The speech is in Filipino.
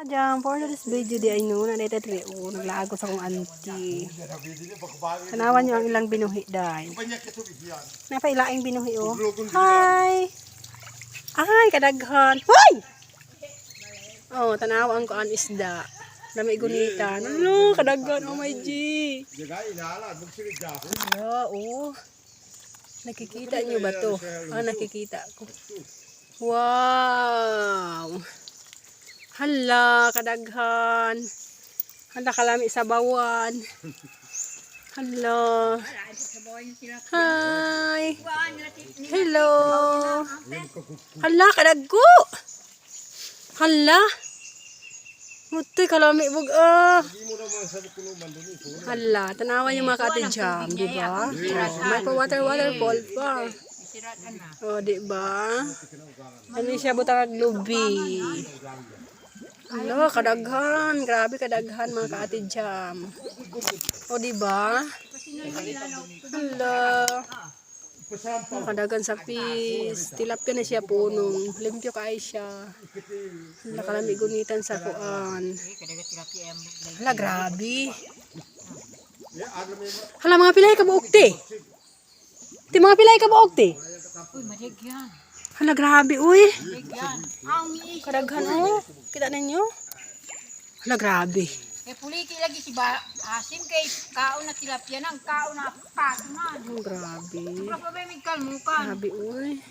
Ajang, for this video di ay nuna na ito naglago sa kong auntie. Tanawan nyo ang ilang binuhi day. Napailaing binuhi oh. Hi! Ay, kadaghan. Hoy! Oh, tanawan ko ang isda. Dami gunita. Ano, kadaghan. Oh my G. Hello, oh. Nakikita nyo ba to? Ah, nakikita ko. Wow! Hala, kadaghan. Hala, kalami sa bawan. Hala. Hi. Hello. Hala, kadagko. Hala. Mutoy, kalami bug ah. Hala, tanawan yung mga ka-Ate di ba? Oh, may pa waterfall pa. Oh, di ba? Ano siya butang lubi. Hala, kadaghan. Grabe kadaghan mga ka-Ate Jam. O, diba? Hala. Kadaghan sa fish. Tilapia na siya punong. Limpyo kaay siya. Hala, kalami gunitan sa kuan. Hala, grabe. Hala, mga pilay ka buok, te. Ti, mga pilay ka buok, te. Uy, maligyan. Hala, grabe, uy. Maligyan. Kadaghan, oh. Kita ninyo? Hala, grabe. Eh, puliki lagi si asim kay kaon na tilapia nang kaon na pato na. Oh, grabe. Kapag may kalmukan. Grabe, uy.